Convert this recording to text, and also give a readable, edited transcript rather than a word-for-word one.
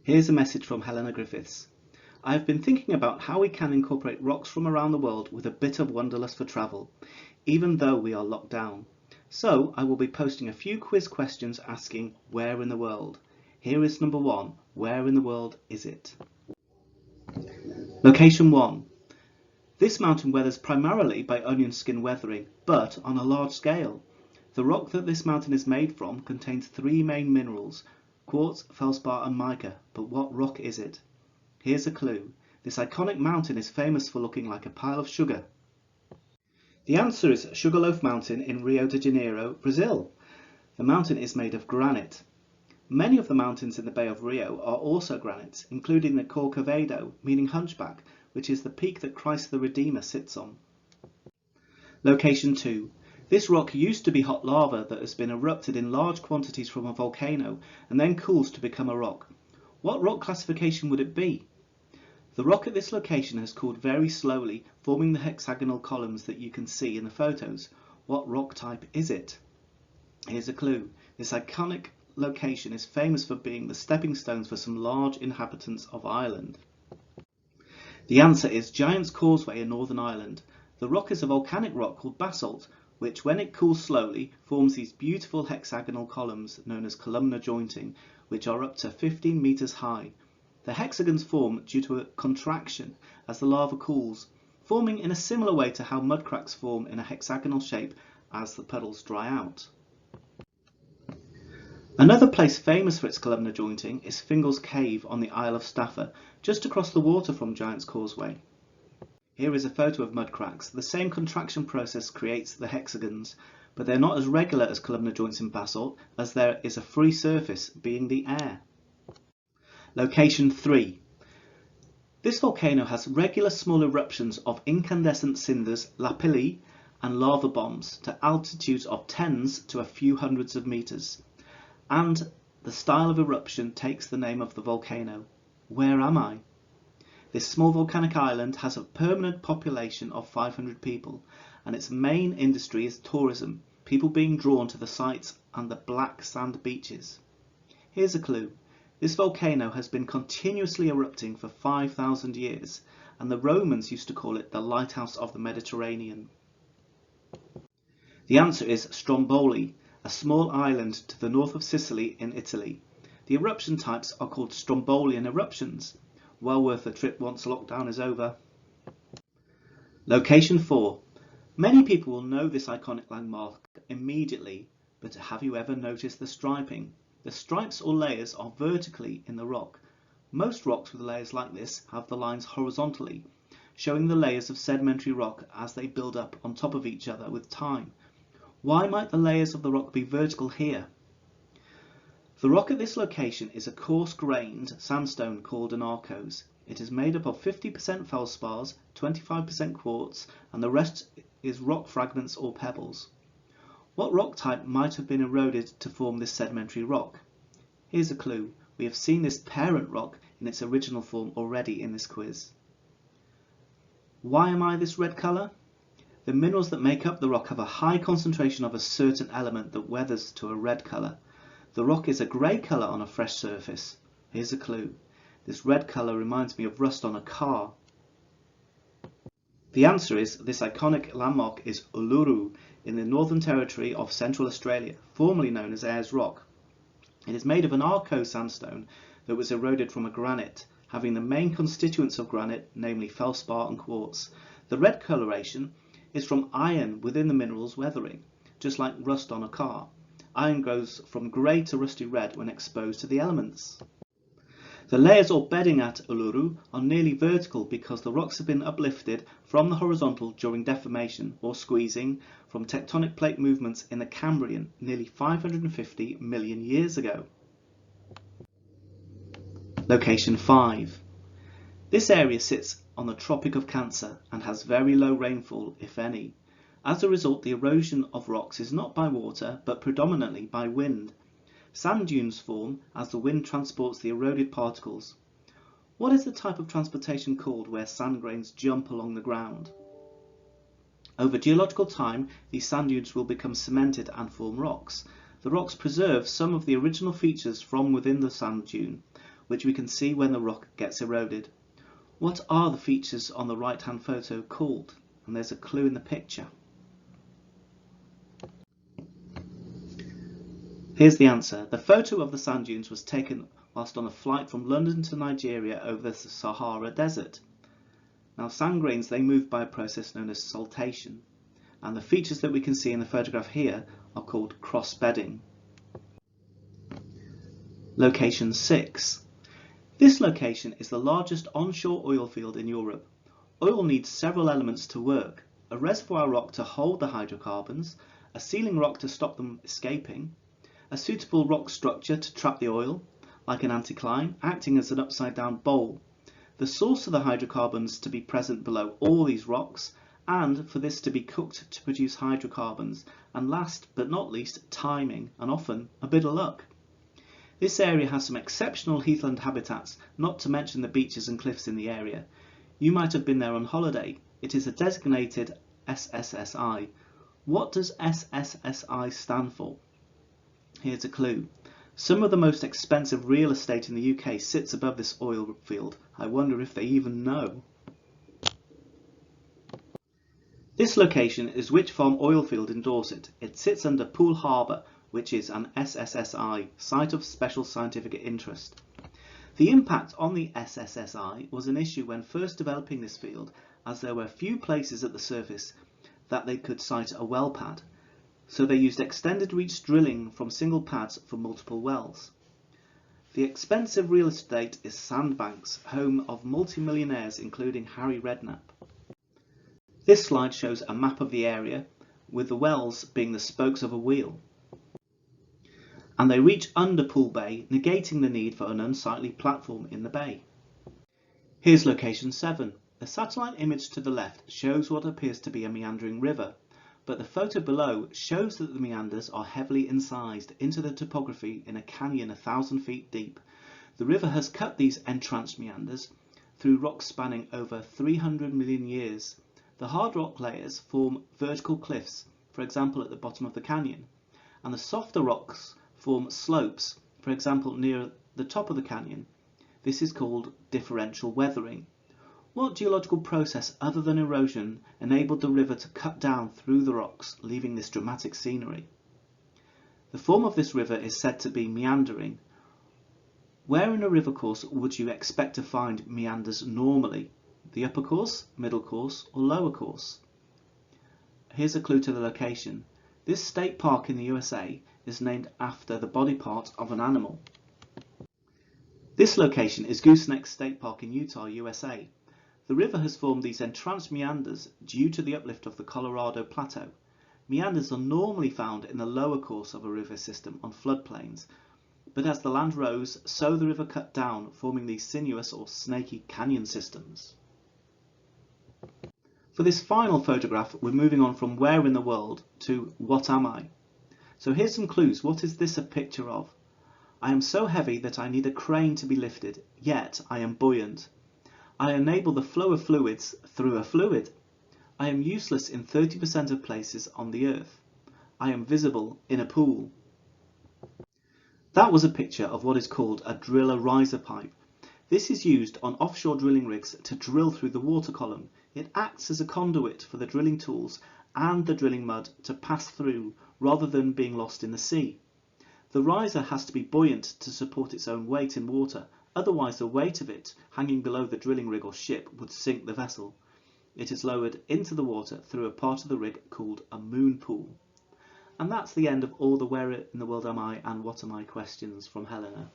Here's a message from Helena Griffiths. I have been thinking about how we can incorporate rocks from around the world with a bit of wanderlust for travel, even though we are locked down. So I will be posting a few quiz questions asking where in the world. Here is number 1. Where in the world is it? Location 1. This mountain weathers primarily by onion skin weathering, but on a large scale. The rock that this mountain is made from contains 3 main minerals: quartz, feldspar and mica, but what rock is it? Here's a clue. This iconic mountain is famous for looking like a pile of sugar. The answer is Sugarloaf Mountain in Rio de Janeiro, Brazil. The mountain is made of granite. Many of the mountains in the Bay of Rio are also granites, including the Corcovado, meaning hunchback, which is the peak that Christ the Redeemer sits on. Location 2. This rock used to be hot lava that has been erupted in large quantities from a volcano and then cools to become a rock. What rock classification would it be? The rock at this location has cooled very slowly, forming the hexagonal columns that you can see in the photos. What rock type is it? Here's a clue. This iconic location is famous for being the stepping stones for some large inhabitants of Ireland. The answer is Giant's Causeway in Northern Ireland. The rock is a volcanic rock called basalt, which when it cools slowly forms these beautiful hexagonal columns known as columnar jointing, which are up to 15 meters high. The hexagons form due to a contraction as the lava cools, forming in a similar way to how mud cracks form in a hexagonal shape as the puddles dry out. Another place famous for its columnar jointing is Fingal's Cave on the Isle of Staffa, just across the water from Giant's Causeway. Here is a photo of mud cracks. The same contraction process creates the hexagons, but they're not as regular as columnar joints in basalt, as there is a free surface, being the air. Location 3. This volcano has regular small eruptions of incandescent cinders, lapilli, and lava bombs to altitudes of tens to a few hundreds of meters. And the style of eruption takes the name of the volcano. Where am I? This small volcanic island has a permanent population of 500 people, and its main industry is tourism, people being drawn to the sights and the black sand beaches. Here's a clue. This volcano has been continuously erupting for 5,000 years, and the Romans used to call it the lighthouse of the Mediterranean. The answer is Stromboli, a small island to the north of Sicily in Italy. The eruption types are called Strombolian eruptions. Well worth a trip once lockdown is over. Location 4. Many people will know this iconic landmark immediately, but have you ever noticed the striping? The stripes or layers are vertically in the rock. Most rocks with layers like this have the lines horizontally, showing the layers of sedimentary rock as they build up on top of each other with time. Why might the layers of the rock be vertical here? The rock at this location is a coarse-grained sandstone called an arkose. It is made up of 50% feldspars, 25% quartz, and the rest is rock fragments or pebbles. What rock type might have been eroded to form this sedimentary rock? Here's a clue. We have seen this parent rock in its original form already in this quiz. Why am I this red colour? The minerals that make up the rock have a high concentration of a certain element that weathers to a red colour. The rock is a grey colour on a fresh surface. Here's a clue. This red colour reminds me of rust on a car. The answer is this iconic landmark is Uluru in the Northern Territory of Central Australia, formerly known as Ayers Rock. It is made of an arkose sandstone that was eroded from a granite, having the main constituents of granite, namely feldspar and quartz. The red coloration is from iron within the mineral's weathering, just like rust on a car. Iron goes from grey to rusty red when exposed to the elements. The layers or bedding at Uluru are nearly vertical because the rocks have been uplifted from the horizontal during deformation or squeezing from tectonic plate movements in the Cambrian nearly 550 million years ago. Location 5. This area sits on the Tropic of Cancer and has very low rainfall, if any. As a result, the erosion of rocks is not by water, but predominantly by wind. Sand dunes form as the wind transports the eroded particles. What is the type of transportation called where sand grains jump along the ground? Over geological time, these sand dunes will become cemented and form rocks. The rocks preserve some of the original features from within the sand dune, which we can see when the rock gets eroded. What are the features on the right-hand photo called? And there's a clue in the picture. Here's the answer. The photo of the sand dunes was taken whilst on a flight from London to Nigeria over the Sahara Desert. Now, sand grains, they move by a process known as saltation, and the features that we can see in the photograph here are called cross-bedding. Location 6. This location is the largest onshore oil field in Europe. Oil needs several elements to work: a reservoir rock to hold the hydrocarbons, a sealing rock to stop them escaping, a suitable rock structure to trap the oil, like an anticline, acting as an upside-down bowl, the source of the hydrocarbons to be present below all these rocks, and for this to be cooked to produce hydrocarbons, and last but not least, timing, and often a bit of luck. This area has some exceptional heathland habitats, not to mention the beaches and cliffs in the area. You might have been there on holiday. It is a designated SSSI. What does SSSI stand for? Here's a clue. Some of the most expensive real estate in the UK sits above this oil field. I wonder if they even know. This location is Wych Farm oil field in Dorset. It sits under Poole Harbour, which is an SSSI, Site of Special Scientific Interest. The impact on the SSSI was an issue when first developing this field, as there were few places at the surface that they could site a well pad, so they used extended reach drilling from single pads for multiple wells. The expensive real estate is Sandbanks, home of multi-millionaires including Harry Redknapp. This slide shows a map of the area, with the wells being the spokes of a wheel. And they reach under Poole Bay, negating the need for an unsightly platform in the bay. Here's location 7. The satellite image to the left shows what appears to be a meandering river, but the photo below shows that the meanders are heavily incised into the topography in a canyon 1,000 feet deep. The river has cut these entranced meanders through rocks spanning over 300 million years. The hard rock layers form vertical cliffs, for example at the bottom of the canyon, and the softer rocks form slopes, for example near the top of the canyon. This is called differential weathering. What geological process other than erosion enabled the river to cut down through the rocks, leaving this dramatic scenery? The form of this river is said to be meandering. Where in a river course would you expect to find meanders normally? The upper course, middle course, or lower course? Here's a clue to the location. This state park in the USA is named after the body part of an animal. This location is Gooseneck State Park in Utah, USA. The river has formed these entranced meanders due to the uplift of the Colorado Plateau. Meanders are normally found in the lower course of a river system on floodplains, but as the land rose, so the river cut down, forming these sinuous or snaky canyon systems. For this final photograph, we're moving on from where in the world to what am I? So here's some clues. What is this a picture of? I am so heavy that I need a crane to be lifted, yet I am buoyant. I enable the flow of fluids through a fluid. I am useless in 30% of places on the earth. I am visible in a pool. That was a picture of what is called a driller riser pipe. This is used on offshore drilling rigs to drill through the water column. It acts as a conduit for the drilling tools and the drilling mud to pass through rather than being lost in the sea. The riser has to be buoyant to support its own weight in water, otherwise the weight of it hanging below the drilling rig or ship would sink the vessel. It is lowered into the water through a part of the rig called a moon pool. And that's the end of all the where in the world am I and what am I questions from Helena.